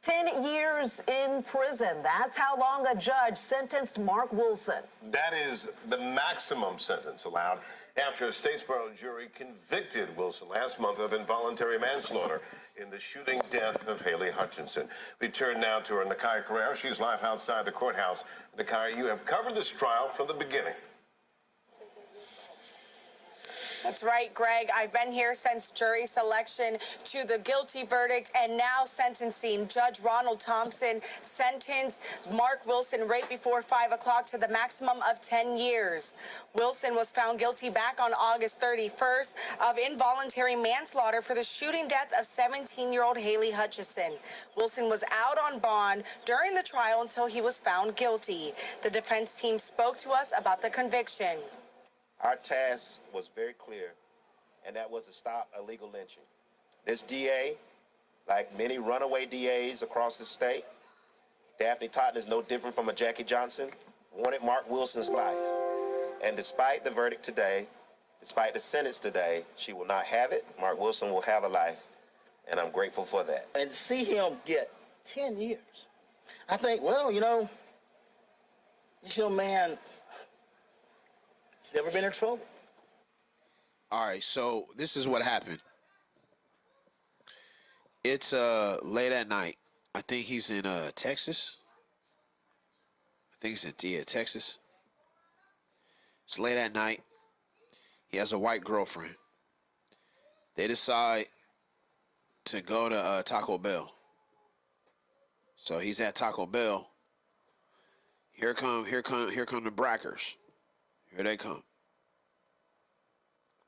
10 years in prison. That's how long a judge sentenced Marc Wilson. That is the maximum sentence allowed after a Statesboro jury convicted Wilson last month of involuntary manslaughter in the shooting death of Haley Hutcheson. We turn now to our Nakai Carrera. She's live outside the courthouse. Nakai, you have covered this trial from the beginning. That's right, Greg. I've been here since jury selection to the guilty verdict and now sentencing. Judge Ronald Thompson sentenced Marc Wilson right before 5 o'clock to the maximum of 10 years. Wilson was found guilty back on August 31st of involuntary manslaughter for the shooting death of 17-year-old Haley Hutcheson. Wilson was out on bond during the trial until he was found guilty. The defense team spoke to us about the conviction. Our task was very clear, and that was to stop illegal lynching. This DA, like many runaway DAs across the state, Daphne Totten is no different from a Jackie Johnson, wanted Marc Wilson's life. And despite the verdict today, despite the sentence today, she will not have it. Marc Wilson will have a life, and I'm grateful for that. And to see him get 10 years, I think, well, you know, this young man, he's never been in trouble. All right, so this is what happened. It's late at night. I think he's in Texas. I think he's in Texas. It's late at night. He has a white girlfriend. They decide to go to Taco Bell. So he's at Taco Bell. Here come the Brackers. Here they come.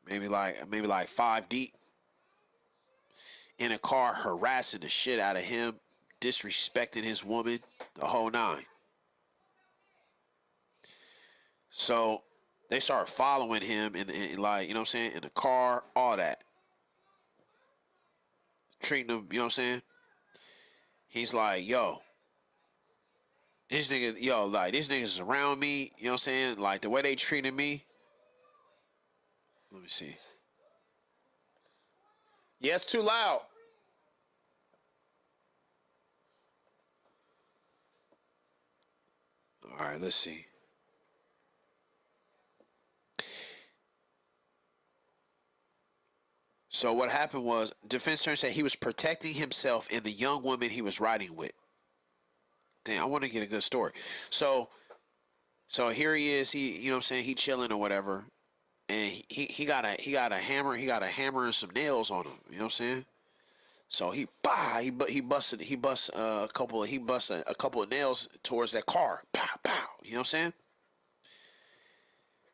Maybe like 5 deep. In a car, harassing the shit out of him, disrespecting his woman, the whole nine. So they start following him in like, you know what I'm saying, in the car, all that. Treating him, you know what I'm saying? He's like, yo, these niggas around me, you know what I'm saying? Like, the way they treated me. Let me see. Yeah, it's too loud. All right, let's see. So what happened was, defense attorney said he was protecting himself and the young woman he was riding with. Damn, I want to get a good story. So here he is. He, you know what I'm saying? He chilling or whatever, and he got a hammer. He got a hammer and some nails on him. You know what I'm saying? So he busts a couple of nails towards that car. Pow pow. You know what I'm saying?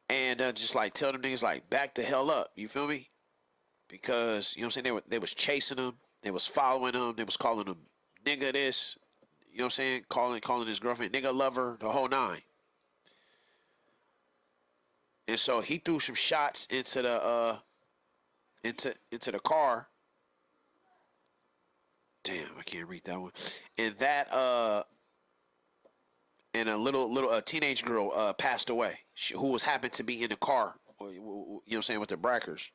And just like tell them niggas like back the hell up. You feel me? Because, you know what I'm saying, they was chasing him, they was following him, they was calling him nigga this, you know what I'm saying, calling his girlfriend nigga lover, the whole nine. And so he threw some shots into the car. Damn, I can't read that one. And that and a little teenage girl passed away, who happened to be in the car, you know what I'm saying, with the Brackers.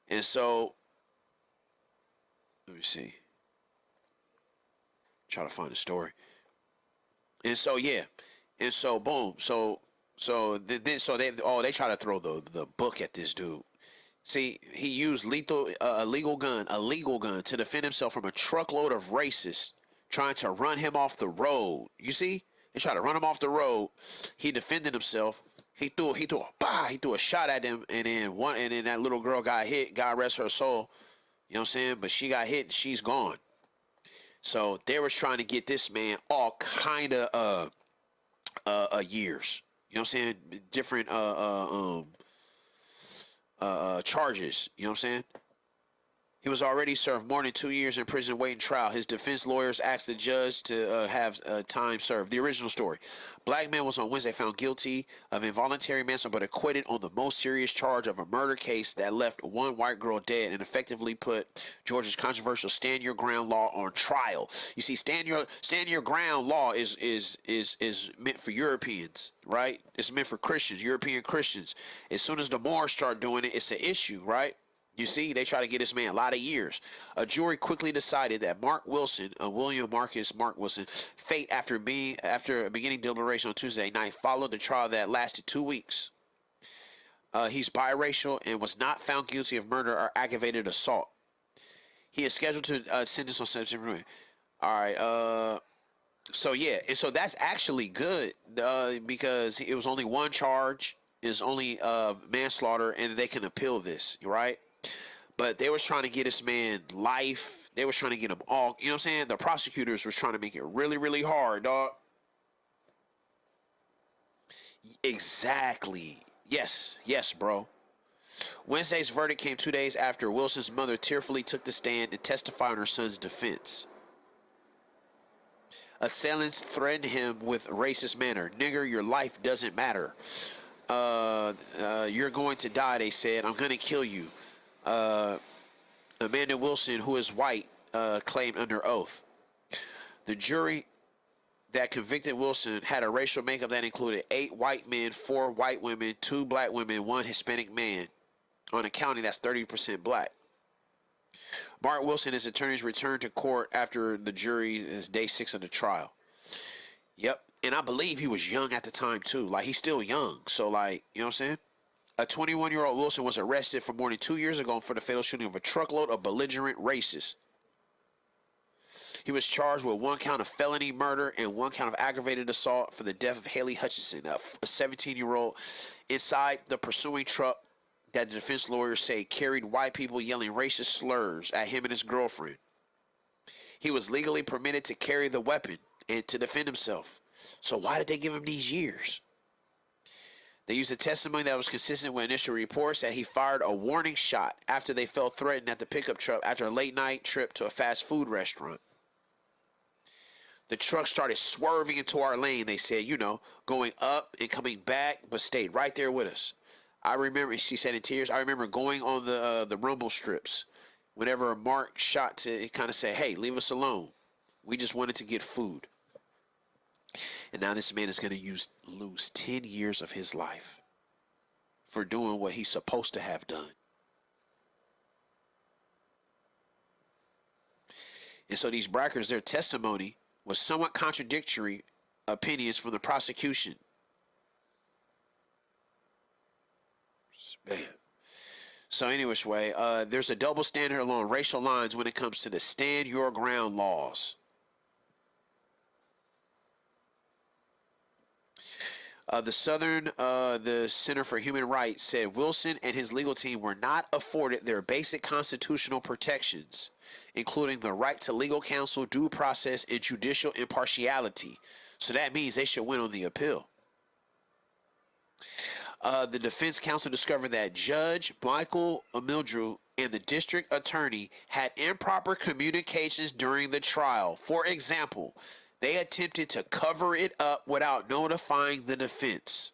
And so, let me see. Try to find the story. And so, yeah. And so, boom. They try to throw the book at this dude. See, he used a legal gun to defend himself from a truckload of racists trying to run him off the road. You see? They tried to run him off the road. He defended himself. He threw a shot at him, and then that little girl got hit. God rest her soul. You know what I'm saying? But she got hit and she's gone. So they was trying to get this man all kind of years. You know what I'm saying? Different charges. You know what I'm saying? He was already served more than 2 years in prison waiting trial. His defense lawyers asked the judge to have time served. The original story. Black man was on Wednesday found guilty of involuntary manslaughter but acquitted on the most serious charge of a murder case that left one white girl dead and effectively put Georgia's controversial stand your ground law on trial. You see, stand your ground law is meant for Europeans, right? It's meant for Christians, European Christians. As soon as the Moors start doing it, it's an issue, right? You see, they try to get this man a lot of years. A jury quickly decided that Marc Wilson, William Marcus Marc Wilson, fate after beginning deliberation on Tuesday night followed the trial that lasted 2 weeks. He's biracial and was not found guilty of murder or aggravated assault. He is scheduled to sentence on September. All right. So yeah, and so that's actually good because it was only one charge. Is only manslaughter, and they can appeal this, right? But they was trying to get this man life. They was trying to get him all. You know what I'm saying? The prosecutors was trying to make it really, really hard, dog. Exactly. Yes, bro. Wednesday's verdict came 2 days after Wilson's mother tearfully took the stand to testify on her son's defense. Assailants threatened him with a racist manner. Nigger, your life doesn't matter. You're going to die, they said. I'm going to kill you. Amanda Wilson, who is white, claimed under oath. The jury that convicted Wilson had a racial makeup that included 8 white men, 4 white women, 2 black women, 1 Hispanic man. On a county that's 30% black. Marc Wilson and his attorneys returned to court after the jury is day 6 of the trial. Yep. And I believe he was young at the time, too. Like, he's still young. So, like, you know what I'm saying? A 21-year-old Wilson was arrested for more than 2 years ago for the fatal shooting of a truckload of belligerent racists. He was charged with 1 count of felony murder and 1 count of aggravated assault for the death of Haley Hutcheson, a 17-year-old, inside the pursuing truck that the defense lawyers say carried white people yelling racist slurs at him and his girlfriend. He was legally permitted to carry the weapon and to defend himself. So why did they give him these years? They used a testimony that was consistent with initial reports that he fired a warning shot after they felt threatened at the pickup truck after a late-night trip to a fast food restaurant. The truck started swerving into our lane, they said, you know, going up and coming back, but stayed right there with us. I remember, she said in tears, I remember going on the rumble strips whenever Marc shot to kind of say, hey, leave us alone. We just wanted to get food. And now this man is going to lose 10 years of his life for doing what he's supposed to have done. And so these brackers, their testimony was somewhat contradictory opinions from the prosecution. Man. So anyways, there's a double standard along racial lines when it comes to the stand your ground laws. The Center for Human Rights said Wilson and his legal team were not afforded their basic constitutional protections, including the right to legal counsel, due process, and judicial impartiality. So that means they should win on the appeal. The defense counsel discovered that Judge Michael Mildrew and the district attorney had improper communications during the trial. For example, they attempted to cover it up without notifying the defense,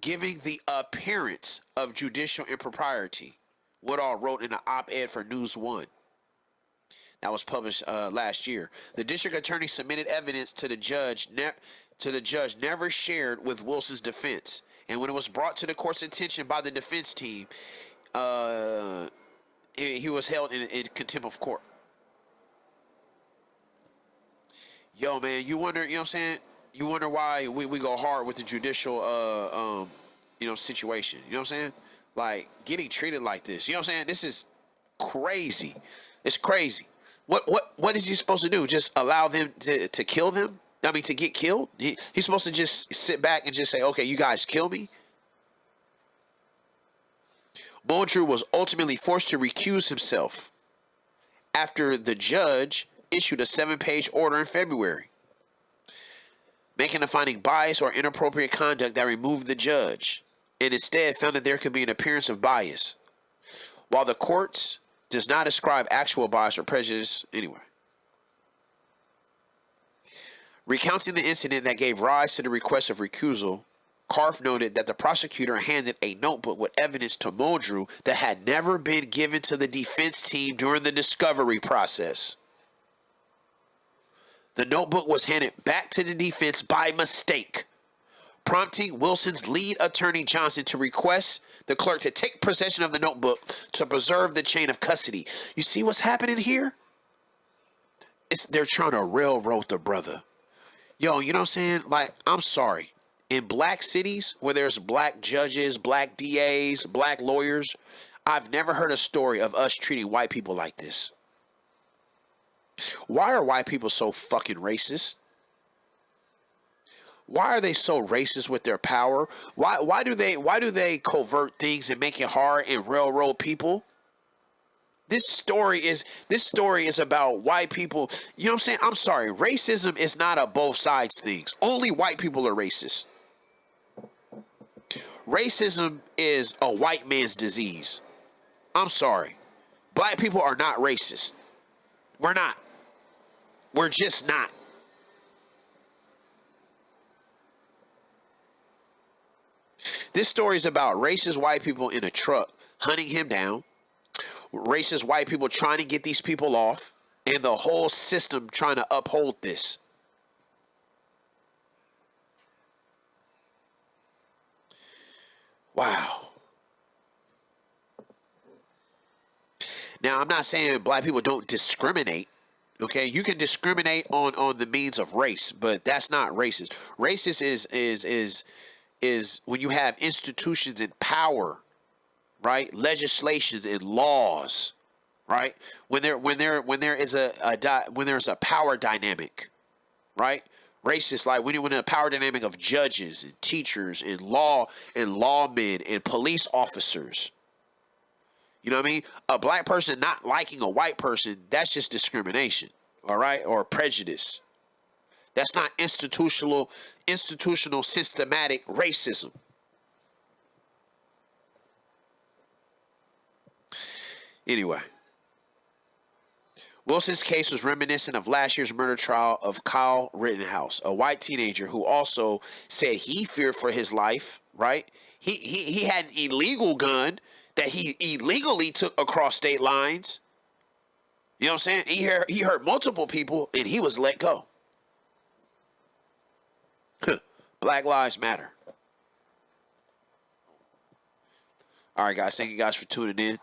giving the appearance of judicial impropriety. Woodall wrote in an op-ed for News One. That was published last year. The district attorney submitted evidence to the judge never shared with Wilson's defense. And when it was brought to the court's attention by the defense team, he was held in contempt of court. Yo, man, you wonder, you know what I'm saying? You wonder why we go hard with the judicial, situation. You know what I'm saying? Like, getting treated like this. You know what I'm saying? This is crazy. It's crazy. What is he supposed to do? Just allow them to kill them? I mean, to get killed? He's supposed to just sit back and just say, okay, you guys kill me? Mildrew was ultimately forced to recuse himself after the judge issued a 7-page order in February, making a finding bias or inappropriate conduct that removed the judge, and instead found that there could be an appearance of bias. While the courts does not ascribe actual bias or prejudice anyway. Recounting the incident that gave rise to the request of recusal, Karff noted that the prosecutor handed a notebook with evidence to Mildrew that had never been given to the defense team during the discovery process. The notebook was handed back to the defense by mistake. prompting Wilson's lead attorney Johnson to request the clerk to take possession of the notebook to preserve the chain of custody. You see what's happening here? They're trying to railroad the brother. Yo, you know what I'm saying? Like, I'm sorry. In black cities where there's black judges, black DAs, black lawyers, I've never heard a story of us treating white people like this. Why are white people so fucking racist? Why are they so racist with their power? Why do they covert things and make it hard and railroad people? This story is about white people. You know what I'm saying? I'm sorry. Racism is not a both sides things. Only white people are racist. Racism is a white man's disease. I'm sorry. Black people are not racist. We're not. We're just not. This story is about racist white people in a truck hunting him down. Racist white people trying to get these people off, and the whole system trying to uphold this. Wow. Now, I'm not saying black people don't discriminate. Okay, you can discriminate on the means of race, but that's not racist. Racist is when you have institutions and power, right? Legislations and laws, right? When there's a power dynamic, right? Racist, like when a power dynamic of judges and teachers and lawmen and police officers. You know what I mean? A black person not liking a white person, that's just discrimination, all right? Or prejudice. That's not institutional systematic racism. Anyway, Wilson's case was reminiscent of last year's murder trial of Kyle Rittenhouse, a white teenager who also said he feared for his life, right? He had an illegal gun that he illegally took across state lines. You know what I'm saying? He hurt multiple people and he was let go. Black Lives Matter. All right, guys. Thank you guys for tuning in.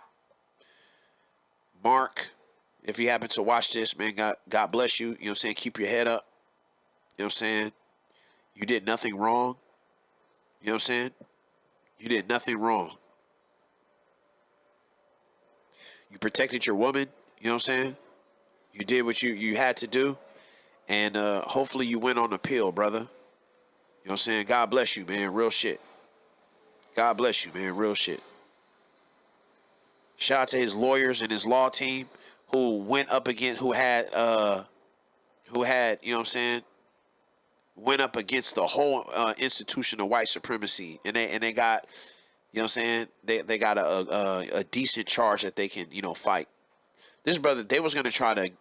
Marc, if you happen to watch this, man, God bless you. You know what I'm saying? Keep your head up. You know what I'm saying? You did nothing wrong. You know what I'm saying? You did nothing wrong. You protected your woman. You know what I'm saying? You did what you had to do. And hopefully you went on appeal, brother. You know what I'm saying? God bless you, man. Real shit. God bless you, man. Real shit. Shout out to his lawyers and his law team who went up against, who had, you know what I'm saying, went up against the whole institution of white supremacy. And they got, you know what I'm saying, they got a decent charge that they can, you know, fight. This brother, they was trying to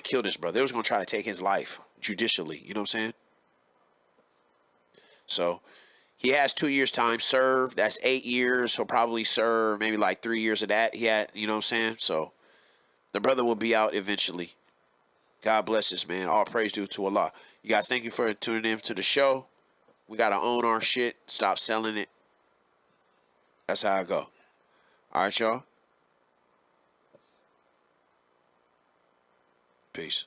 kill this brother. They was going to try to take his life judicially. You know what I'm saying? So he has 2 years time served. That's 8 years. He'll probably serve maybe like 3 years of that. He had, you know what I'm saying? So the brother will be out eventually. God bless this, man. All praise due to Allah. You guys, thank you for tuning in to the show. We got to own our shit. Stop selling it. That's how I go. All right, y'all. Peace.